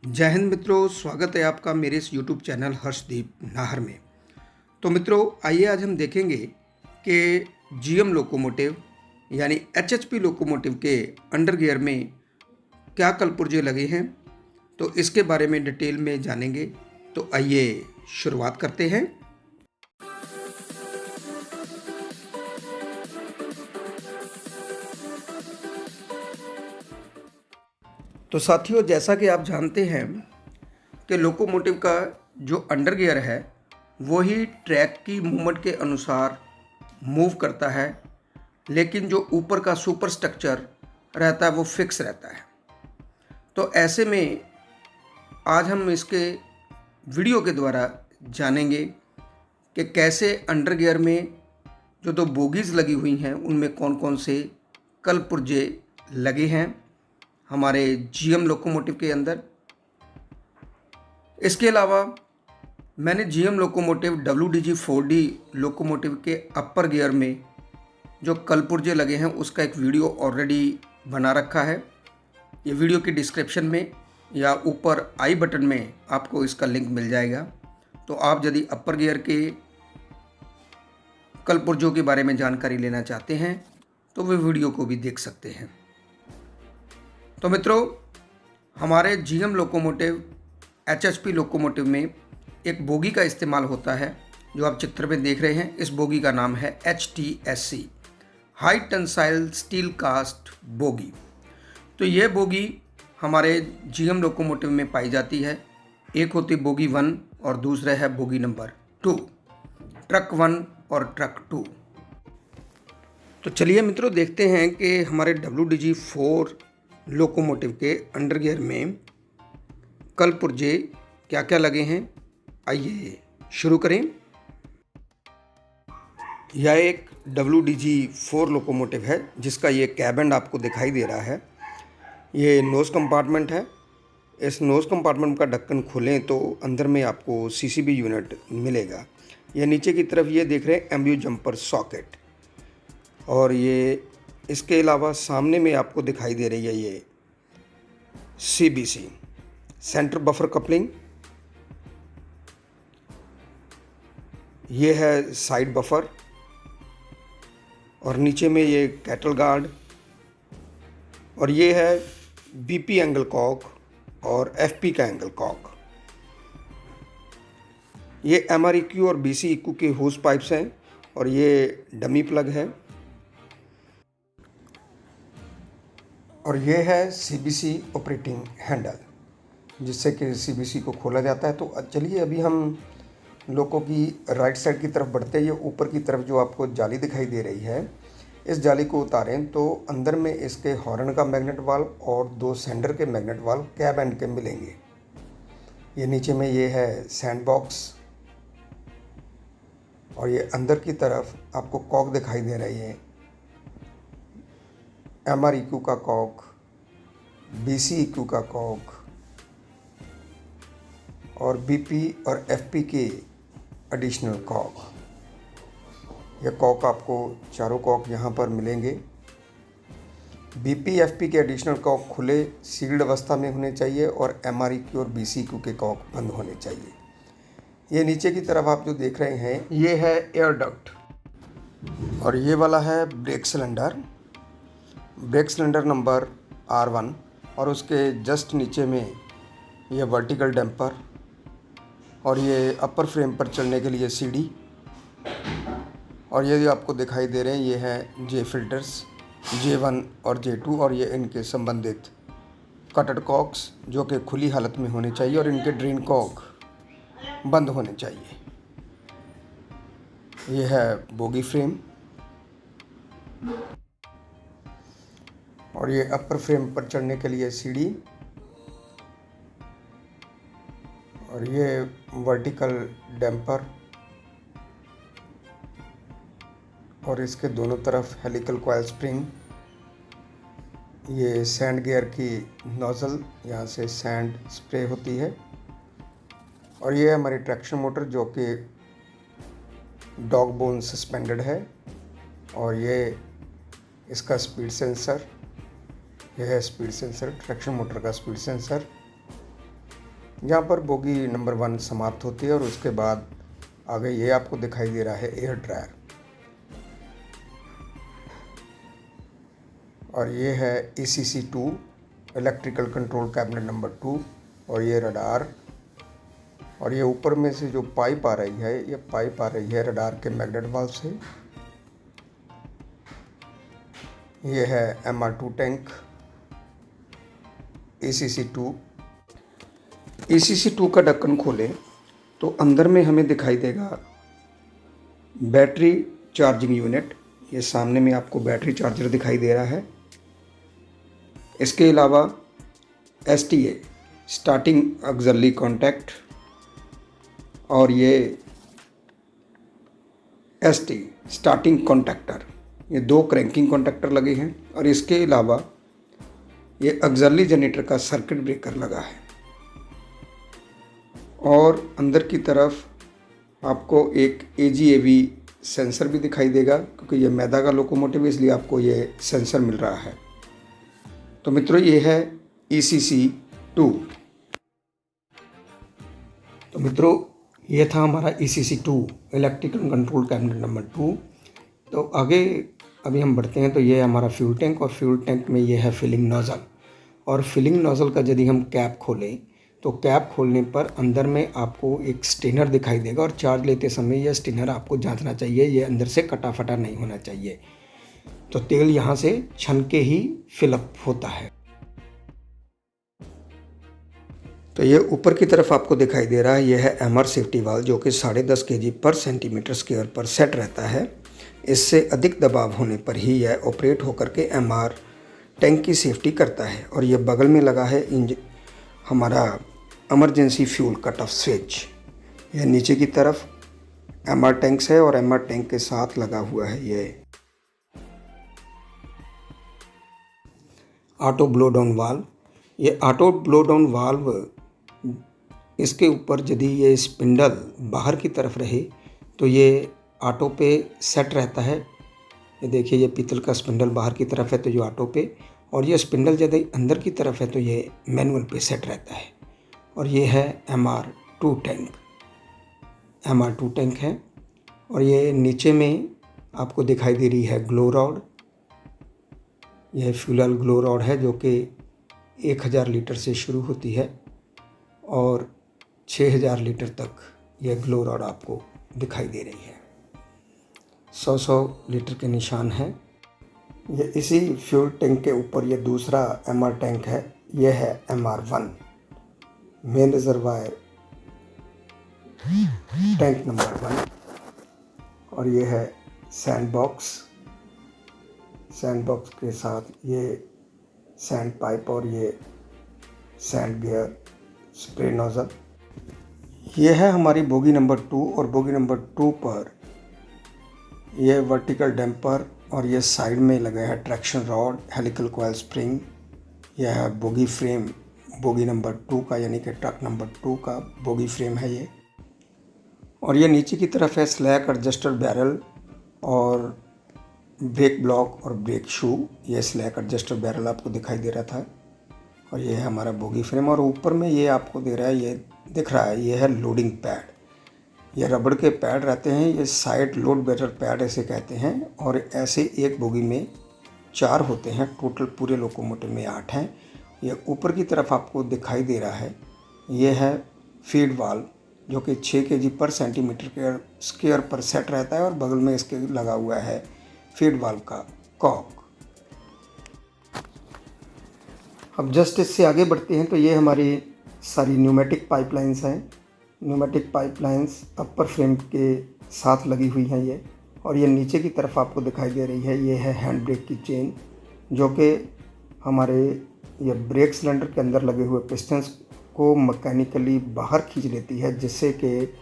जय हिंद मित्रों, स्वागत है आपका मेरे इस यूट्यूब चैनल हर्षदीप नाहर में। तो मित्रों, आइए आज हम देखेंगे कि जीएम लोकोमोटिव यानी एचएचपी लोकोमोटिव के अंडर गियर में क्या कलपुर्जे लगे हैं, तो इसके बारे में डिटेल में जानेंगे। तो आइए शुरुआत करते हैं। तो साथियों, जैसा कि आप जानते हैं कि लोकोमोटिव का जो अंडर गियर है वो ही ट्रैक की मूवमेंट के अनुसार मूव करता है, लेकिन जो ऊपर का सुपर स्ट्रक्चर रहता है वो फिक्स रहता है। तो ऐसे में आज हम इसके वीडियो के द्वारा जानेंगे कि कैसे अंडर गियर में जो दो बोगीज़ लगी हुई हैं उनमें कौन कौन से कलपुर्जे लगे हैं हमारे जीएम लोकोमोटिव के अंदर। इसके अलावा मैंने GM locomotive WDG 4D locomotive के अपर गियर में जो कलपुर्जे लगे हैं उसका एक वीडियो ऑलरेडी बना रखा है। ये वीडियो की डिस्क्रिप्शन में या ऊपर आई बटन में आपको इसका लिंक मिल जाएगा। तो आप यदि अपर गियर के कलपुर्जों के बारे में जानकारी लेना चाहते हैं तो वे वीडियो को भी देख सकते हैं। तो मित्रों, हमारे जीएम लोकोमोटिव एचएचपी लोकोमोटिव में एक बोगी का इस्तेमाल होता है जो आप चित्र में देख रहे हैं। इस बोगी का नाम है HTSC, high tensile steel cast bogie. तो यह बोगी हमारे जीएम लोकोमोटिव में पाई जाती है। एक होती बोगी 1 और दूसरा है बोगी नंबर 2, ट्रक 1 और ट्रक 2। तो चलिए मित्रों, देखते हैं कि हमारे WDG 4 लोकोमोटिव के अंडर गियर में कलपुर्जे क्या क्या लगे हैं। आइए शुरू करें। यह एक WDG 4 लोकोमोटिव है जिसका ये कैबिन आपको दिखाई दे रहा है। ये नोज़ कंपार्टमेंट है। इस नोज़ कंपार्टमेंट का ढक्कन खोलें तो अंदर में आपको CCB यूनिट मिलेगा। ये नीचे की तरफ ये देख रहे हैं एम्ब्यू जंपर सॉकेट, और ये इसके अलावा सामने में आपको दिखाई दे रही है ये CBC सेंटर बफर कपलिंग। ये है साइड बफर, और नीचे में ये कैटल गार्ड, और ये है BP एंगल कॉक और FP का एंगल कॉक। ये MREQ और BCEQ के होस पाइप्स हैं, और ये डमी प्लग है, और ये है CBC ऑपरेटिंग हैंडल जिससे कि CBC को खोला जाता है। तो चलिए अभी हम लोको की राइट साइड की तरफ बढ़ते हैं। ये ऊपर की तरफ जो आपको जाली दिखाई दे रही है, इस जाली को उतारें तो अंदर में इसके हॉर्न का मैग्नेट वाल्व और 2 सेंडर के मैग्नेट वाल्व कैब एंड के मिलेंगे। ये नीचे में ये है सैंड बॉक्स, और ये अंदर की तरफ आपको कॉक दिखाई दे रही है, MREQ का कॉक, BCEQ का कॉक, और BP और FP के एडिशनल कॉक। यह कॉक आपको चारों कॉक यहाँ पर मिलेंगे। BP FP के एडिशनल कॉक खुले सील्ड अवस्था में होने चाहिए, और MREQ और BCEQ के कॉक बंद होने चाहिए। ये नीचे की तरफ आप जो देख रहे हैं ये है एयर डक्ट, और ये वाला है ब्रेक सिलेंडर नंबर R1, और उसके जस्ट नीचे में ये वर्टिकल डैम्पर, और ये अपर फ्रेम पर चलने के लिए CD, और ये जो आपको दिखाई दे रहे हैं ये है J फिल्टर्स J1 और J2, और ये इनके संबंधित कटर कॉक्स जो कि खुली हालत में होने चाहिए, और इनके ड्रेन कॉक बंद होने चाहिए। ये है बोगी फ्रेम, और ये अपर फ्रेम पर चढ़ने के लिए CD, और ये वर्टिकल डैम्पर, और इसके दोनों तरफ हेलिकल कॉइल स्प्रिंग। ये सैंड गियर की नोज़ल, यहाँ से सैंड स्प्रे होती है, और ये हमारी ट्रैक्शन मोटर जो कि डॉग बोन सस्पेंडेड है, और ये इसका स्पीड सेंसर, यह है स्पीड सेंसर, ट्रैक्शन मोटर का स्पीड सेंसर। यहाँ पर बोगी नंबर 1 समाप्त होती है और उसके बाद आगे ये आपको दिखाई दे रहा है एयर ड्रायर, और ये है ECC2 electrical control cabinet number 2, और ये रडार, और ये ऊपर में से जो पाइप आ रही है ये पाइप आ रही है रडार के मैग्नेट वाल्व से। ये है MR2 टैंक ECC2 का ढक्कन खोलें तो अंदर में हमें दिखाई देगा बैटरी चार्जिंग यूनिट। ये सामने में आपको बैटरी चार्जर दिखाई दे रहा है। इसके अलावा STA स्टार्टिंग ऑक्सिलरी कॉन्टैक्ट, और ये ST स्टार्टिंग कॉन्टैक्टर, ये 2 क्रैंकिंग कॉन्टैक्टर लगे हैं, और इसके अलावा ये ऑक्सिलरी जनरेटर का सर्किट ब्रेकर लगा है। और अंदर की तरफ आपको एक AGAV सेंसर भी दिखाई देगा, क्योंकि ये मैदा का लोकोमोटिव है इसलिए आपको ये सेंसर मिल रहा है। तो मित्रों ये है ECC2। तो मित्रों ये था हमारा ECC2 electrical control cabinet number 2। तो आगे अभी हम बढ़ते हैं। तो ये है हमारा फ्यूल टैंक, और फ्यूल टैंक में ये है फिलिंग नोज़ल, और फिलिंग नोज़ल का यदि हम कैप खोलें तो कैप खोलने पर अंदर में आपको एक स्टेनर दिखाई देगा, और चार्ज लेते समय यह स्टेनर आपको जांचना चाहिए, ये अंदर से कटा फटा नहीं होना चाहिए। तो तेल यहाँ से छन के ही फिलअप होता है। तो ये ऊपर की तरफ आपको दिखाई दे रहा है, यह है MR सेफ्टी वाल्व, जो कि 10.5 kg पर सेंटीमीटर स्क्वायर पर सेट रहता है। इससे अधिक दबाव होने पर ही यह ऑपरेट होकर के MR टैंक की सेफ्टी करता है। और ये बगल में लगा है हमारा emergency fuel cut off switch. यह नीचे की तरफ MR टैंक्स है, और MR टैंक के साथ लगा हुआ है ये ऑटो ब्लो डाउन वाल्व। ये ऑटो ब्लो डाउन वाल्व, इसके ऊपर यदि ये स्पिंडल बाहर की तरफ रहे तो ये ऑटो पे सेट रहता है। ये देखिए ये पीतल का स्पिंडल बाहर की तरफ है तो ये ऑटो पे, और ये स्पिंडल यदि अंदर की तरफ है तो ये मैनुअल पे सेट रहता है। और ये है MR2 टैंक, MR2 टैंक है। और ये नीचे में आपको दिखाई दे रही है ग्लो रॉड। यह फ्यूल ग्लो रॉड है जो कि 1000 लीटर से शुरू होती है और 6000 लीटर तक यह ग्लो रॉड आपको दिखाई दे रही है। 100 लीटर के निशान हैं। ये इसी फ्यूल टैंक के ऊपर ये दूसरा MR टैंक है, यह है MR1 main reservoir tank number 1। और ये है सैंड बॉक्स के साथ ये सैंड पाइप और ये सैंड गियर स्प्रे नोज़ल। ये है हमारी बोगी नंबर 2, और बोगी नंबर 2 पर यह वर्टिकल डैम्पर और ये साइड में लगा है traction rod, helical coil spring. यह है बोगी फ्रेम बोगी नंबर 2 का, यानी कि ट्रक नंबर 2 का बोगी फ्रेम है ये। और ये नीचे की तरफ है स्लैक एडजस्टर बैरल और ब्रेक ब्लॉक और ब्रेक शू। ये स्लैक एडजस्टर बैरल आपको दिखाई दे रहा था। और ये है हमारा बोगी फ्रेम, और ऊपर में ये आपको दे रहा है, ये दिख रहा है, ये है लोडिंग पैड। ये रबड़ के पैड रहते हैं, ये साइड लोड बेरर पैड ऐसे कहते हैं। और ऐसे एक बोगी में 4 होते हैं, टोटल पूरे लोकोमोटिव में 8 हैं। ये ऊपर की तरफ आपको दिखाई दे रहा है, ये है फीड वाल्व जो कि 6 kg पर सेंटीमीटर स्क्वायर पर सेट रहता है, और बगल में इसके लगा हुआ है फीड वाल्व का कॉक। अब जस्ट इससे आगे बढ़ते हैं तो ये हमारी सारी न्यूमेटिक पाइपलाइंस हैं। न्यूमेटिक पाइपलाइंस अपर फ्रेम के साथ लगी हुई हैं ये। और ये नीचे की तरफ आपको दिखाई दे रही है, ये है हैंड ब्रेक की चेन, जो कि हमारे ये ब्रेक सिलेंडर के अंदर लगे हुए पिस्टन्स को मैकेनिकली बाहर खींच लेती है, जिससे कि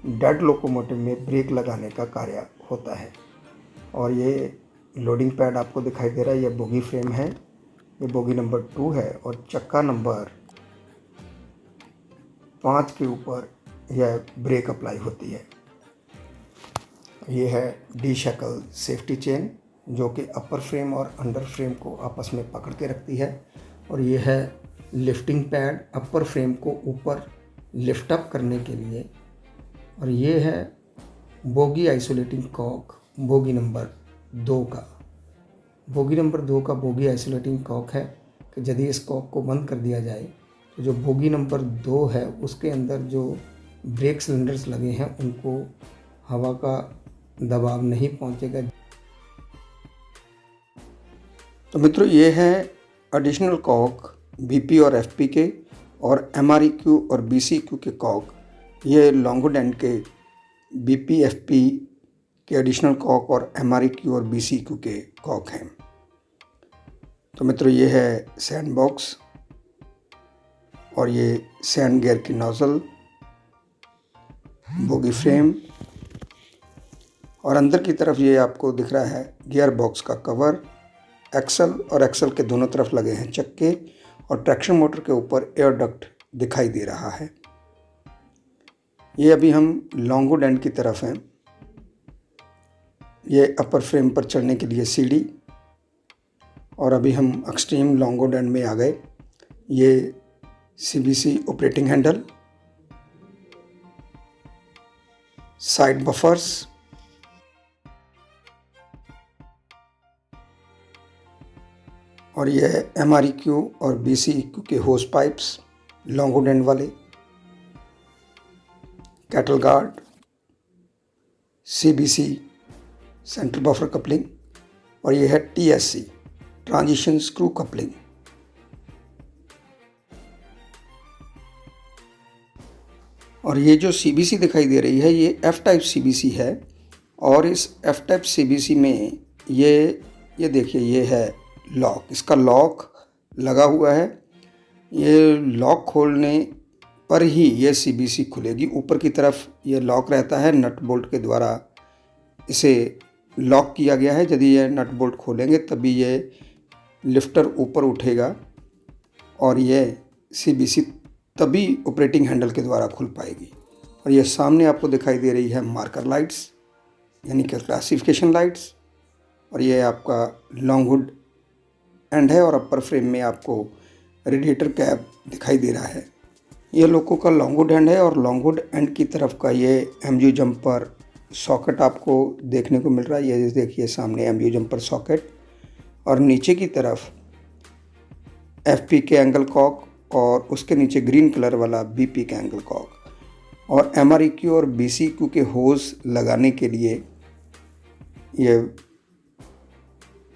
डेड लोकोमोटिव में ब्रेक लगाने का कार्य होता है। और ये लोडिंग पैड आपको दिखाई दे रहा है, ये बोगी फ्रेम है, ये बोगी नंबर 2 है। और चक्का नंबर 5 के ऊपर यह ब्रेक अप्लाई होती है। ये है डी शैकल सेफ्टी चेन, जो कि अपर फ्रेम और अंडर फ्रेम को आपस में पकड़ के रखती है। और ये है लिफ्टिंग पैड, अपर फ्रेम को ऊपर लिफ्ट अप करने के लिए। और ये है bogie isolating cock bogie number 2 का। बोगी नंबर 2 का बोगी आइसोलेटिंग कॉक है कि यदि इस कॉक को बंद कर दिया जाए तो जो बोगी नंबर 2 है उसके अंदर जो ब्रेक सिलेंडर्स लगे हैं उनको हवा का दबाव नहीं पहुंचेगा। तो मित्रों, ये है एडिशनल कॉक बीपी और एफपी के और एमआरईक्यू और बीसीक्यू के कॉक। ये लॉन्गवुड एंड के बीपी एफपी के एडिशनल कॉक और एमआरईक्यू और बीसीक्यू के कॉक हैं। तो मित्रों, ये है सैंड बॉक्स और ये सैंड गियर की नोजल, बोगी फ्रेम और अंदर की तरफ ये आपको दिख रहा है गियर बॉक्स का कवर, एक्सल और एक्सल के दोनों तरफ लगे हैं चक्के और ट्रैक्शन मोटर के ऊपर एयर डक्ट दिखाई दे रहा है। ये अभी हम लॉन्गवुड एंड की तरफ हैं। ये अपर फ्रेम पर चढ़ने के लिए सीढ़ी और अभी हम एक्सट्रीम लॉन्गवुड एंड में आ गए। ये CBC operating handle, side buffers, और ये है एमआरईक्यू और बीसीक्यू के होस पाइप्स लॉन्गवुड एंड वाले, cattle guard, CBC centre buffer coupling और ये है टीएससी ट्रांजिशन स्क्रू कपलिंग। और ये जो सीबीसी दिखाई दे रही है ये एफ टाइप सीबीसी है और इस एफ टाइप सीबीसी में ये देखिए ये है लॉक, इसका लॉक लगा हुआ है। ये लॉक खोलने पर ही ये सीबीसी खुलेगी। ऊपर की तरफ ये लॉक रहता है, नट बोल्ट के द्वारा इसे लॉक किया गया है। यदि ये नट बोल्ट खोलेंगे तभी ये लिफ्टर ऊपर उठेगा और ये सीबीसी तभी ऑपरेटिंग हैंडल के द्वारा खुल पाएगी। और ये सामने आपको दिखाई दे रही है मार्कर लाइट्स यानी कि क्लासिफिकेशन लाइट्स। और ये आपका लॉन्गवुड एंड है और अपर फ्रेम में आपको रेडिएटर कैप दिखाई दे रहा है। ये लोको का लॉन्गवुड एंड है और लॉन्गवुड एंड की तरफ का ये एमयू जंपर सॉकेट आपको देखने को मिल रहा है। ये देखिए सामने एमयू जंपर सॉकेट और नीचे की तरफ एफपी के एंगल कॉक और उसके नीचे ग्रीन कलर वाला बीपी का एंगल कॉक और एमआरईक्यू और बीसीक्यू के होज लगाने के लिए ये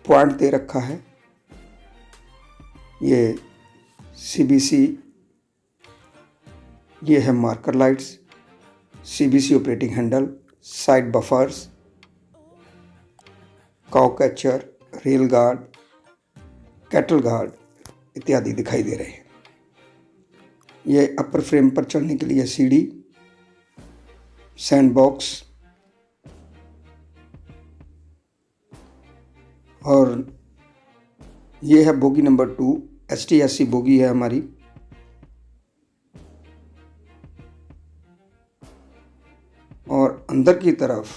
पॉइंट दे रखा है। ये सीबीसी, ये है marker lights, CBC operating handle, side buffers, cow catcher, rail guard, cattle guard इत्यादि दिखाई दे रहे हैं। ये अपर फ्रेम पर चढ़ने के लिए सीढ़ी, सैंड बॉक्स और ये है बोगी नंबर 2 एसटीएससी बोगी है हमारी। और अंदर की तरफ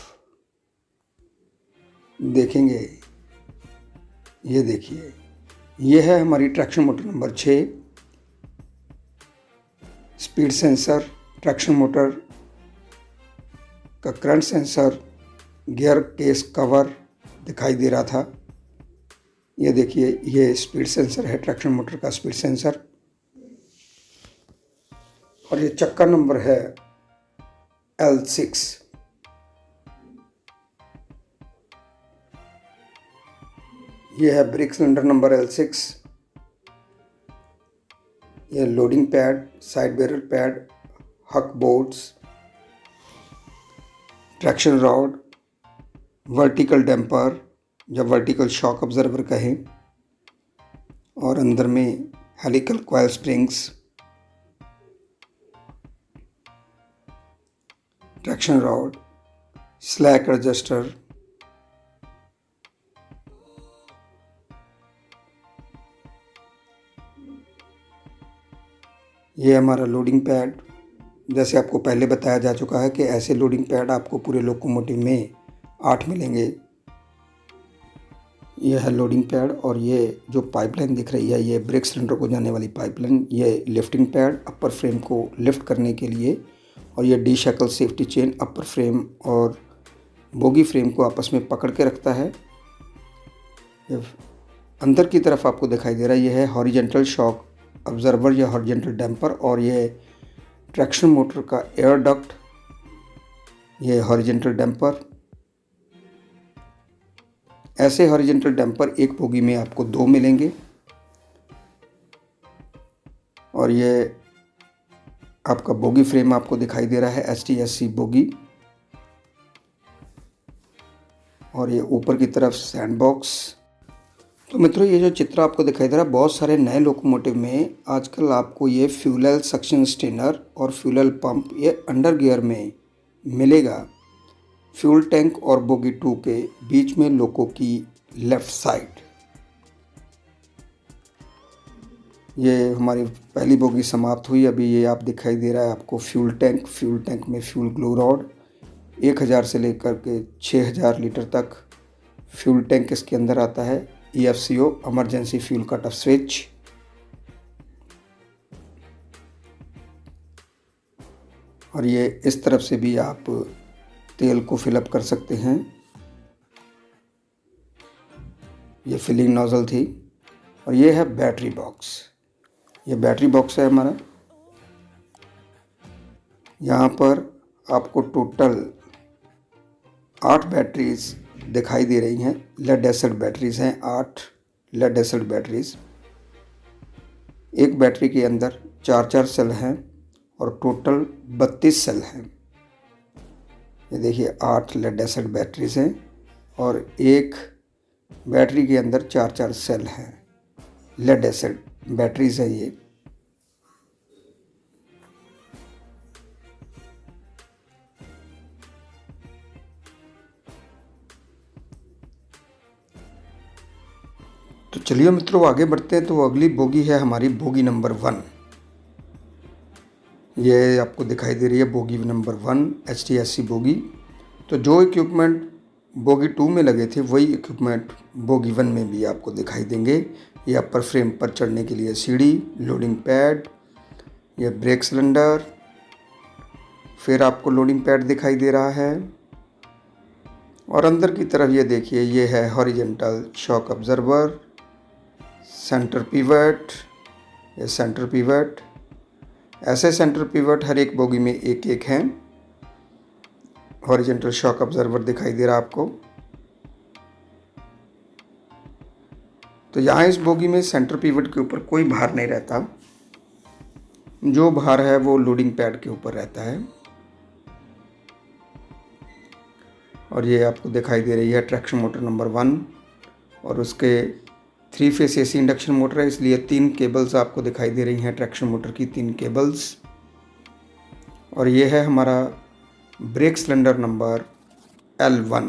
देखेंगे, ये देखिए ये है हमारी traction motor number 6, speed sensor, traction motor का current sensor, gear case cover दिखाई दे रहा था। ये देखिए ये स्पीड सेंसर है, ट्रैक्शन मोटर का स्पीड सेंसर। और ये चक्का नंबर है L6। ये है ब्रेक सिलेंडर नंबर L6। ये loading pad, side barrel pad, hook boards, traction rod, vertical damper या वर्टिकल शॉक ऑब्जर्वर कहें, और अंदर में helical coil springs, traction rod, slack adjuster, ये हमारा लोडिंग पैड। जैसे आपको पहले बताया जा चुका है कि ऐसे लोडिंग पैड आपको पूरे लोकोमोटिव में 8 मिलेंगे। यह है लोडिंग पैड और ये जो पाइपलाइन दिख रही है ये ब्रेक सिलेंडर को जाने वाली पाइपलाइन। ये लिफ्टिंग पैड अपर फ्रेम को लिफ्ट करने के लिए, और ये डी शैकल सेफ्टी चेन अपर फ्रेम और बोगी फ्रेम को आपस में पकड़ के रखता है। ये अंदर की तरफ आपको दिखाई दे रहा है, ये है हॉरिजेंटल शॉक ऑब्जर्वर या हॉरिजेंटल डैम्पर, और ये ट्रैक्शन मोटर का एयर डक्ट, ये हॉरिजेंटल डैम्पर। ऐसे हॉरिजेंटल डैम्पर एक बोगी में आपको 2 मिलेंगे, और ये आपका बोगी फ्रेम आपको दिखाई दे रहा है STSC बोगी, और ये ऊपर की तरफ सैंड बॉक्स। तो मित्रों, ये जो चित्र आपको दिखाई दे रहा है, बहुत सारे नए लोकोमोटिव में आजकल आपको ये फ्यूल सक्शन स्टेनर और फ्यूल पंप ये अंडर गियर में मिलेगा। फ्यूल टैंक और बोगी 2 के बीच में लोको की लेफ्ट साइड। ये हमारी पहली बोगी समाप्त हुई। अभी ये आप दिखाई दे रहा है आपको फ्यूल टैंक में फ्यूल ग्लू रॉड 1000 से लेकर के 6000 लीटर तक फ्यूल टैंक इसके अंदर आता है। EFCO emergency fuel cut off switch, और ये इस तरफ से भी आप तेल को फिलअप कर सकते हैं। ये फिलिंग नोजल थी, और ये है बैटरी बॉक्स। ये बैटरी बॉक्स है हमारा। यहाँ पर आपको टोटल 8 बैटरीज दिखाई दे रही हैं। लेड एसिड बैटरीज हैं, 8 लेड एसिड बैटरीज। एक बैटरी के अंदर 4 सेल हैं और टोटल 32 सेल हैं। ये देखिए 8 लेड एसिड बैटरीज हैं और एक बैटरी के अंदर 4 सेल हैं। लेड एसिड बैटरीज है ये। तो चलिए मित्रों, आगे बढ़ते हैं। तो अगली बोगी है हमारी बोगी नंबर 1। ये आपको दिखाई दे रही है बोगी नंबर 1 HTSC बोगी। तो जो इक्विपमेंट बोगी 2 में लगे थे वही इक्विपमेंट बोगी 1 में भी आपको दिखाई देंगे। ये अपर फ्रेम पर चढ़ने के लिए सीढ़ी, लोडिंग पैड, ये ब्रेक सिलेंडर, फिर आपको लोडिंग पैड दिखाई दे रहा है, और अंदर की तरफ ये देखिए ये है horizontal shock observer, centre pivot, ये सेंटर पिवट। ऐसे सेंटर पिवट हर एक बोगी में एक हैं। हॉरिजेंटल शॉक ऑब्जर्वर दिखाई दे रहा है आपको। तो यहाँ इस बोगी में सेंटर पिवट के ऊपर कोई भार नहीं रहता। जो भार है वो लोडिंग पैड के ऊपर रहता है। और ये आपको दिखाई दे रही है ट्रैक्शन मोटर नंबर 1, और उसके 3 फेस AC इंडक्शन मोटर है, इसलिए 3 केबल्स आपको दिखाई दे रही हैं ट्रैक्शन मोटर की 3 केबल्स। और ये है हमारा ब्रेक सिलेंडर नंबर L1,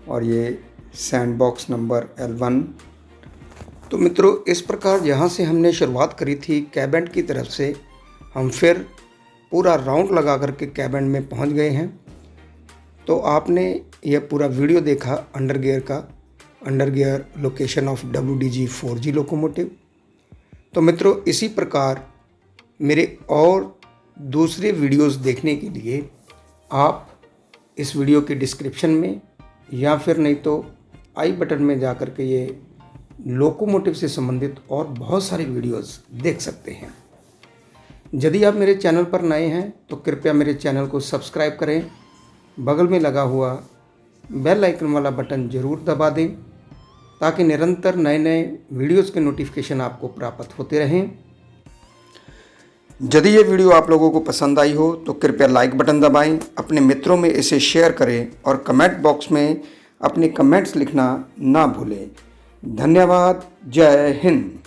और ये सैंड बॉक्स नंबर L1। तो मित्रों, इस प्रकार जहाँ से हमने शुरुआत करी थी कैबिन की तरफ से, हम फिर पूरा राउंड लगा करके कैबिन में पहुँच गए हैं। तो आपने यह पूरा वीडियो देखा under gear location of WDG 4G locomotive. तो मित्रों, इसी प्रकार मेरे और दूसरे वीडियोस देखने के लिए आप इस वीडियो के डिस्क्रिप्शन में या फिर नहीं तो आई बटन में जा कर के ये लोकोमोटिव से संबंधित और बहुत सारे वीडियोस देख सकते हैं। यदि आप मेरे चैनल पर नए हैं तो कृपया मेरे चैनल को सब्सक्राइब करें, बगल में लगा हुआ बेल आइकन वाला बटन ज़रूर दबा दें ताकि निरंतर नए नए वीडियोस के नोटिफिकेशन आपको प्राप्त होते रहें। यदि ये वीडियो आप लोगों को पसंद आई हो तो कृपया लाइक बटन दबाएं, अपने मित्रों में इसे शेयर करें और कमेंट बॉक्स में अपने कमेंट्स लिखना ना भूलें। धन्यवाद। जय हिंद।